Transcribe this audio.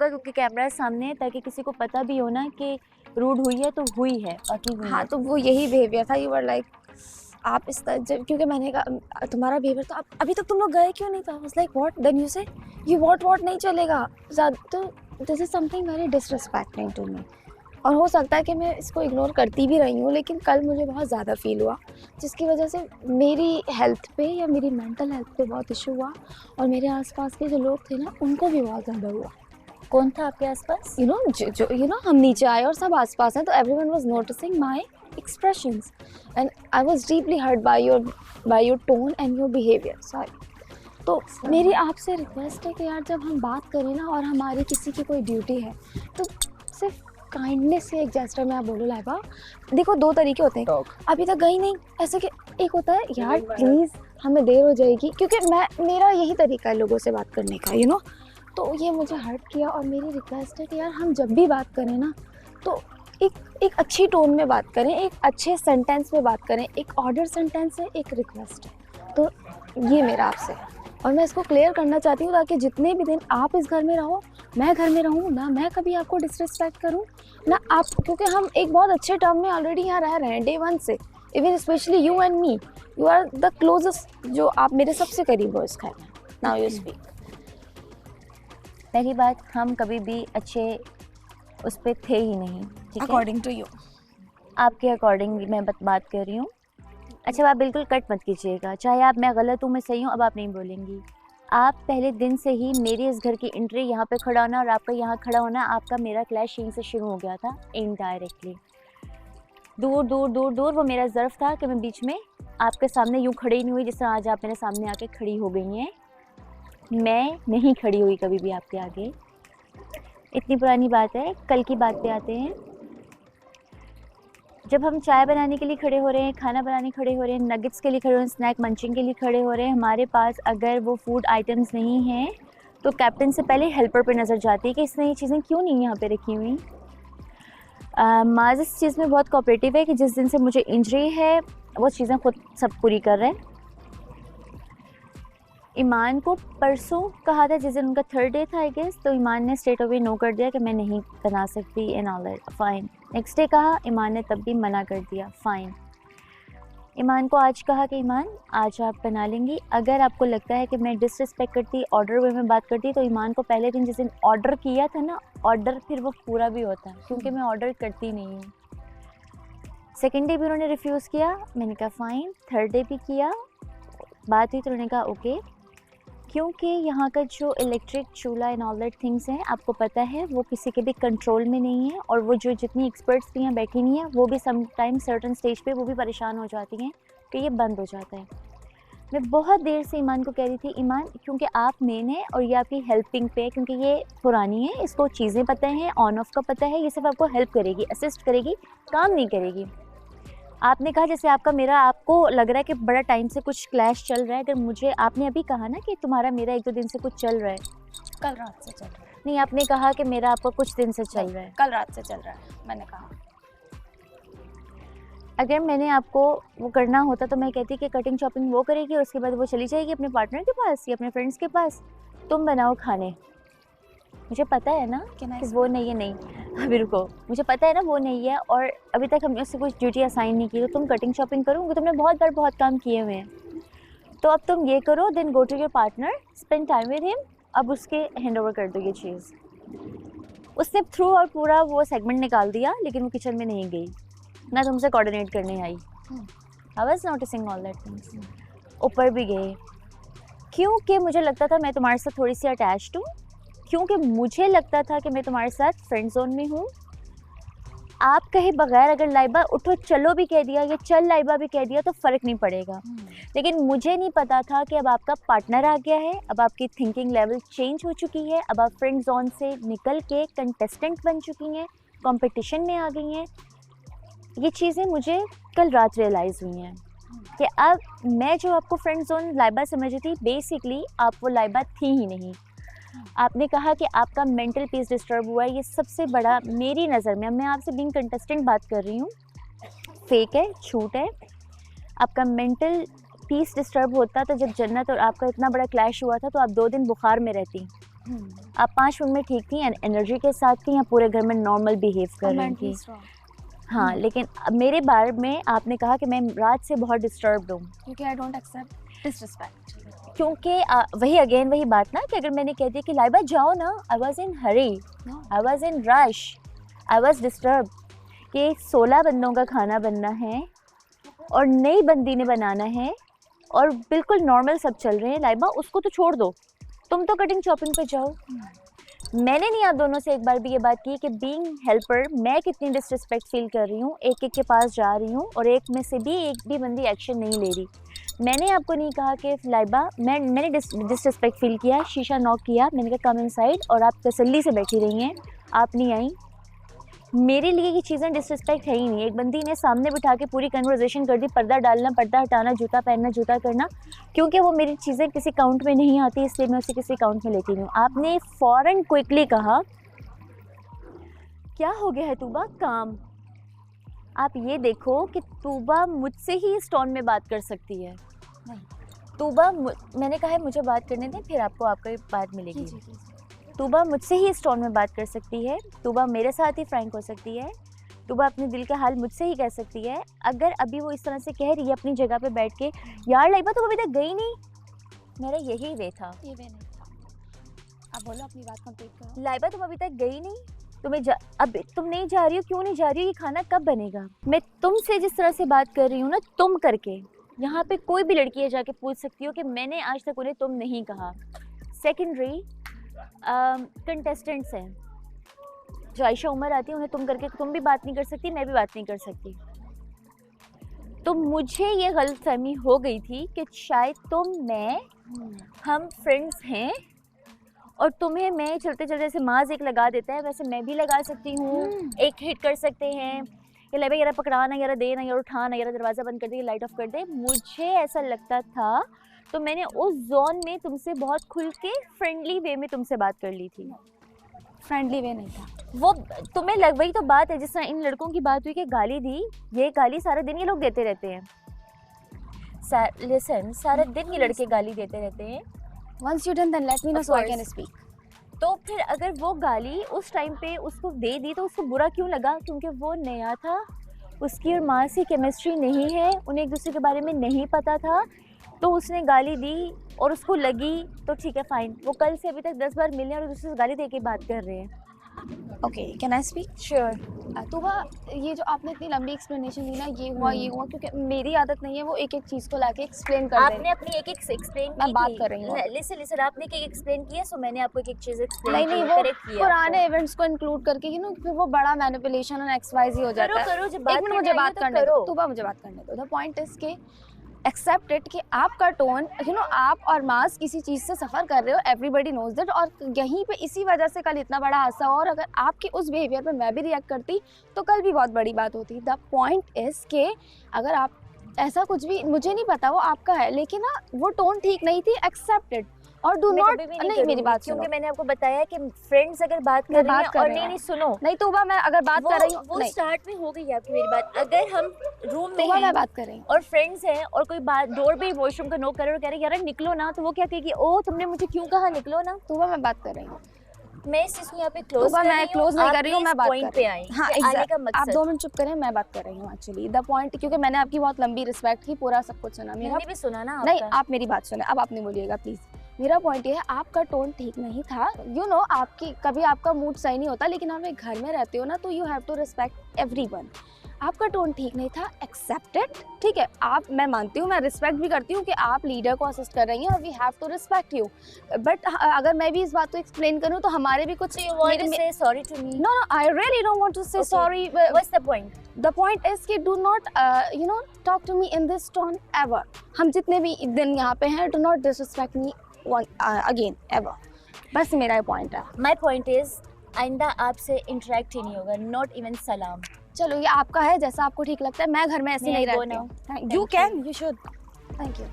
होगा क्योंकि कैमरा सामने है, ताकि किसी को पता भी हो ना कि रूड हुई है तो हुई है, बाकी हुई हाँ है। तो वो यही बिहेवियर था, यू वर लाइक आप इस तरह जब, क्योंकि मैंने कहा तुम्हारा बिहेवियर तो अभी तक तुम लोग गए क्यों नहीं था, was like what, then you say ये व्हाट नहीं चलेगा तो this is something very disrespecting to me. और हो सकता है कि मैं इसको इग्नोर करती भी रही हूँ, लेकिन कल मुझे बहुत ज़्यादा फील हुआ जिसकी वजह से मेरी हेल्थ पे या मेरी मेंटल हेल्थ पे बहुत इशू हुआ, और मेरे आसपास के जो लोग थे ना उनको भी बहुत ज़्यादा हुआ। कौन था आपके आसपास? यू नो जो यू नो हम नीचे आए और सब आसपास हैं, तो everyone was noticing my expressions and I was deeply hurt by your tone and your behavior, sorry। तो मेरी आपसे रिक्वेस्ट है कि यार जब हम बात करें ना और हमारी किसी की कोई ड्यूटी है तो सिर्फ काइंडनेस से एक जेस्चर में आप बोलो लाइबा, देखो दो तरीके होते हैं, अभी तक गई नहीं ऐसे कि एक होता है यार प्लीज़ हमें देर हो जाएगी, क्योंकि मेरा यही तरीका है लोगों से बात करने का, यू नो। तो ये मुझे हर्ट किया और मेरी रिक्वेस्ट है कि यार हम जब भी बात करें ना तो एक अच्छी टोन में बात करें, एक अच्छे सेंटेंस में बात करें, एक ऑर्डर सेंटेंस है, एक रिक्वेस्ट है। तो ये मेरा आपसे है और मैं इसको क्लियर करना चाहती हूँ ताकि जितने भी दिन आप इस घर में रहो, मैं घर में रहूँ ना, मैं कभी आपको डिसरिस्पेक्ट करूँ ना आप, क्योंकि हम एक बहुत अच्छे टर्म में ऑलरेडी यहाँ रह रहे हैं डे 1 से, even specially you and me, you are the closest, जो आप मेरे सबसे करीब हो इस घर में। Now you speak. पहली बात, हम कभी भी अच्छे उस पर थे ही नहीं, ठीक है? अकॉर्डिंग टू यू, आपके अकॉर्डिंग मैं बात कर रही हूँ। अच्छा, आप बिल्कुल कट मत कीजिएगा, चाहे आप मैं गलत हूँ मैं सही हूँ, अब आप नहीं बोलेंगी। आप पहले दिन से ही मेरे इस घर की एंट्री, यहाँ पे खड़ा होना और आपका यहाँ खड़ा होना, आपका मेरा क्लैश यहीं से शुरू हो गया था इनडायरेक्टली। दूर दूर दूर दूर वो मेरा ज़र्फ था कि मैं बीच में आपके सामने यूँ खड़ी नहीं हुई जिस तरह आज आप मेरे सामने आके खड़ी हो गई हैं। मैं नहीं खड़ी हुई कभी भी आपके आगे, इतनी पुरानी बात है। कल की बात पे आते हैं। जब हम चाय बनाने के लिए खड़े हो रहे हैं, खाना बनाने खड़े हो रहे हैं, नगेट्स के लिए खड़े हो रहे हैं, स्नैक मंचिंग के लिए खड़े हो रहे हैं, हमारे पास अगर वो फूड आइटम्स नहीं हैं तो कैप्टन से पहले हेल्पर पे नज़र जाती है कि इसने ये चीज़ें क्यों नहीं यहाँ पे रखी हुई। माज इस चीज़ में बहुत कोऑपरेटिव है कि जिस दिन से मुझे इंजरी है वो चीज़ें खुद सब पूरी कर रहे हैं। ईमान को परसों कहा था जिस दिन उनका 3rd डे था आई गेस, तो ईमान ने स्ट्रेट अवे नो कर दिया कि मैं नहीं बना सकती and all that, fine. Next day कहा, ईमान ने तब भी मना कर दिया, फाइन। ईमान को आज कहा कि ईमान आज आप बना लेंगी। अगर आपको लगता है कि मैं डिसरिस्पेक्ट करती, ऑर्डर वे में बात करती, तो ईमान को पहले दिन जिस दिन ऑर्डर किया था ना, ऑर्डर फिर वो पूरा भी होता है, क्योंकि मैं ऑर्डर करती नहीं हूँ। 2nd डे भी उन्होंने रिफ्यूज़ किया, मैंने कहा फ़ाइन। 3rd डे भी किया, बात हुई तो उन्होंने ओके okay। क्योंकि यहाँ का जो इलेक्ट्रिक चूल्हा एंड ऑल दैट थिंग्स हैं, आपको पता है वो किसी के भी कंट्रोल में नहीं है, और वो जो जितनी एक्सपर्ट्स भी यहाँ बैठी नहीं है वो भी समटाइम सर्टन स्टेज पे वो भी परेशान हो जाती हैं कि ये बंद हो जाता है। मैं बहुत देर से ईमान को कह रही थी, ईमान क्योंकि आप मेन है और ये आपकी हेल्पिंग पे है, क्योंकि ये पुरानी है, इसको चीज़ें पता हैं, ऑन ऑफ का पता है, ये सिर्फ आपको हेल्प करेगी, असिस्ट करेगी, काम नहीं करेगी। आपने कहा जैसे आपका मेरा, आपको लग रहा है कि बड़ा टाइम से कुछ क्लैश चल रहा है। अगर मुझे, आपने अभी कहा ना कि तुम्हारा मेरा 1-2 दिन से कुछ चल रहा है, कल रात से चल रहा है। नहीं, आपने कहा कि मेरा आपको कुछ दिन से चल रहा है, कल रात से चल रहा है, मैंने कहा। अगर मैंने आपको वो करना होता तो मैं कहती कि कटिंग चॉपिंग वो करेगी और उसके बाद वो चली जाएगी अपने पार्टनर के पास या अपने फ्रेंड्स के पास, तुम बनाओ खाने। मुझे पता है ना कि वो नहीं है, नहीं अभी रुको, मुझे पता है ना वो नहीं है और अभी तक हमने उससे कुछ ड्यूटी असाइन नहीं की, तो तुम कटिंग शॉपिंग करो, क्योंकि तुमने बहुत बार बहुत काम किए हुए हैं, तो अब तुम ये करो, then go to your partner, spend time with him, अब उसके हैंड ओवर कर दो ये चीज़। उसने थ्रू और पूरा वो सेगमेंट निकाल दिया, लेकिन वो किचन में नहीं गई ना, तुमसे कोऑर्डिनेट करने आई। I was noticing all that things. ऊपर भी गए क्योंकि मुझे लगता था मैं तुम्हारे साथ थोड़ी सी अटैच्ड हूँ, क्योंकि मुझे लगता था कि मैं तुम्हारे साथ फ्रेंड जोन में हूँ। आप कहे बगैर अगर लाइबा उठो चलो भी कह दिया या चल लाइबा भी कह दिया तो फ़र्क नहीं पड़ेगा, लेकिन मुझे नहीं पता था कि अब आपका पार्टनर आ गया है, अब आपकी थिंकिंग लेवल चेंज हो चुकी है, अब आप फ्रेंड जोन से निकल के कंटेस्टेंट बन चुकी हैं, कंपटीशन में आ गई हैं। ये चीज़ें मुझे कल रात रियलाइज़ हुई हैं कि अब मैं जो आपको फ्रेंड जोन लाइबा समझ रही थी, बेसिकली आप वो लाइबा थी ही नहीं। आपने कहा कि आपका मेंटल पीस डिस्टर्ब हुआ है, ये सबसे बड़ा मेरी नज़र में, अब मैं आपसे बीइंग कंटेस्टेंट बात कर रही हूँ, फेक है, झूठ है। आपका मेंटल पीस डिस्टर्ब होता तो जब जन्नत और आपका इतना बड़ा क्लैश हुआ था तो आप 2 दिन बुखार में रहती, आप 5 मिनट में ठीक थी, एनर्जी के साथ थी, या पूरे घर में नॉर्मल बिहेव कर रही थी? हाँ, लेकिन अब मेरे बारे में आपने कहा कि मैं रात से बहुत डिस्टर्ब्ड हूँ क्योंकि आई डोंट एक्सेप्ट डिसरिस्पेक्ट। क्योंकि वही बात ना कि अगर मैंने कह दिया कि लाइबा जाओ ना, I was in Hari, I was in rush, I was disturb कि 16 बंदों का खाना बनना है और नई बंदी ने बनाना है और बिल्कुल नॉर्मल सब चल रहे हैं, लाइबा उसको तो छोड़ दो, तुम तो कटिंग चॉपिंग पे जाओ। मैंने नहीं आप दोनों से एक बार भी ये बात की कि बीइंग हेल्पर मैं कितनी डिसरिस्पेक्ट फील कर रही हूँ, एक एक के पास जा रही हूँ और एक में से भी एक भी बंदी एक्शन नहीं ले रही। मैंने आपको नहीं कहा कि लाइबा मैंने डिसरिस्पेक्ट फील किया, शीशा नॉक किया, मैंने कहा कम इनसाइड, और आप तसल्ली से बैठी रही हैं, आप नहीं आई। मेरे लिए ये चीज़ें डिसरिस्पेक्ट है ही नहीं। एक बंदी ने सामने बिठा के पूरी कन्वर्सेशन कर दी, पर्दा डालना, पर्दा हटाना, जूता पहनना, जूता करना, क्योंकि वो मेरी चीज़ें किसी काउंट में नहीं आती, इसलिए मैं उसे किसी काउंट में लेती नहीं हूँ। आपने फ़ौरन क्विकली कहा क्या हो गया है तूबा, काम। आप ये देखो कि तूबा मुझसे ही इस टोन में बात कर सकती है। तूबा मैंने कहा है मुझे बात करने दें, फिर आपको आपकी बात मिलेगी। तूबा मुझसे ही इस टोन में बात कर सकती है, तूबा मेरे साथ ही फ्रैंक हो सकती है, तूबा अपने दिल का हाल मुझसे ही कह सकती है। अगर अभी वो इस तरह से कह रही है अपनी जगह पे बैठ के, यार लाइबा तुम अभी तक गई नहीं, मेरा यही वे था। ये वे नहीं था। आप बोलो अपनी बात कंप्लीट करो। लाइबा तुम अभी तक गई नहीं, अब तुम नहीं जा रही हो, क्यों नहीं जा रही हो, ये खाना कब बनेगा? मैं तुमसे जिस तरह से बात कर रही हूँ ना, तुम करके, यहाँ पे कोई भी लड़की है जाके पूछ सकती हो कि मैंने आज तक उन्हें तुम नहीं कहा। सेकेंडरी कंटेस्टेंट्स हैं जो आयशा उमर आती है, उन्हें तुम करके तुम भी बात नहीं कर सकती, मैं भी बात नहीं कर सकती। तो मुझे ये गलतफहमी हो गई थी कि शायद मैं हम फ्रेंड्स हैं और तुम्हें मैं चलते चलते जैसे माज एक लगा देता है वैसे मैं भी लगा सकती हूँ, एक हिट कर सकते हैं, ये लाइबा यार पकड़ाना, यार देना, यार उठाना, यार दरवाज़ा बंद कर दे, लाइट ऑफ कर दे। मुझे ऐसा लगता था, तो मैंने उस जोन में तुमसे बहुत खुल के फ्रेंडली वे में तुमसे बात कर ली थी। फ्रेंडली वे नहीं था वो, तुम्हें वही तो बात है जिस तरह इन लड़कों की बात हुई कि गाली दी, ये गाली सारा दिन ये लोग देते रहते हैं। लिसन, सारा दिन ये लड़के गाली देते रहते हैं। Once you done then let me know so I can speak. तो फिर अगर वो गाली उस टाइम पे उसको दे दी तो उसको बुरा क्यों लगा? क्योंकि वो नया था, उसकी और माँ से केमिस्ट्री नहीं है, उन्हें एक दूसरे के बारे में नहीं पता था, तो उसने गाली दी और उसको लगी, तो ठीक है फाइन। वो कल से अभी तक 10 बार मिले और दूसरे से गाली दे के बात कर रहे हैं। Okay, can I speak? Sure. तो वह ये जो आपने इतनी लंबी एक्सप्लेनेशन दी ना, ये हुआ, क्योंकि मेरी आदत नहीं है वो एक एक चीज़ को लाके एक्सप्लेन कर आपने अपनी एक एक एक्सप्लेन की, मैं बात कर रही हूँ। लिसन, आपने एक एक्सप्लेन किया, सो मैंने आपको एक एक चीज़ एक्सप्लेन नहीं, वो पुराने इवेंट्स को इंक्लूड करके फिर वो बड़ा मैनिपुलेशन और XYZ हो जाता है। करो, एक मिनट मुझे बात करने दो, तुबा मुझे बात करने दो। द पॉइंट इज के एक्सेप्ट इट कि आपका टोन आप और मास किसी चीज़ से सफ़र कर रहे हो, एवरीबडी नोज दैट, और यहीं पे इसी वजह से कल इतना बड़ा हादसा हुआ, और अगर आपके उस बिहेवियर पे मैं भी रिएक्ट करती तो कल भी बहुत बड़ी बात होती। द पॉइंट इज़ के अगर आप ऐसा कुछ भी, मुझे नहीं पता वो आपका है, लेकिन ना वो टोन ठीक नहीं थी, एक्सेप्ट इट और डू नॉट। नहीं, मेरी बात सुनो, क्योंकि मैंने आपको बताया कि फ्रेंड्स अगर बात कर रही हैं और नहीं सुनो, नहीं तोबा मैं अगर बात कर रही हूँ, वो स्टार्ट में हो गई है आपकी मेरी बात। अगर हम रूम में हैं, मैं बात कर रही हूँ और फ्रेंड्स हैं और कोई बात डोर पे वॉशरूम का नॉक कर रहे हो, कह रहे यार निकलो ना, तो वो क्या कहेगी, ओ तुमने मुझे क्यों कहा निकलो ना? तोबा मैं बात कर रही हूँ, मैं इस चीज़ को यहाँ पे क्लोज नहीं कर रही हूँ, मैं बात पॉइंट पे आई। हाँ, आप 2 मिनट चुप करें, मैं बात कर रही हूँ एक्चुअली। द पॉइंट, क्योंकि मैंने आपकी बहुत लंबी रिस्पेक्ट की, पूरा सब कुछ सुना, मैंने भी सुना ना। नहीं, आप मेरी बात सुने, अब आपने बोलिएगा प्लीज। मेरा पॉइंट ये है, आपका टोन ठीक नहीं था। आपकी कभी आपका मूड सही नहीं होता, लेकिन आप एक घर में रहते हो ना, तो you have to respect everyone. आपका टोन ठीक नहीं था, एक्सेप्टेड, ठीक है। मैं मानती हूँ, मैं रिस्पेक्ट भी करती हूँ कि आप लीडर को असिस्ट कर रही हैं और we have to respect you, but अगर मैं भी इस बात को एक्सप्लेन करूँ तो हमारे भी कुछ sorry to me. No, I really don't want to say sorry. What's the point? The point is कि do not talk to me in this tone ever. हम जितने भी दिन यहाँ पे हैं, do not disrespect me again ever. बस मेरा पॉइंट है। माई पॉइंट इज आइंदा आपसे इंटरेक्ट ही नहीं होगा, नॉट इवन सलाम। चलो, ये आपका है, जैसा आपको ठीक लगता है। मैं घर में ऐसे नहीं रहती हूँ। You can, you should. Thank you.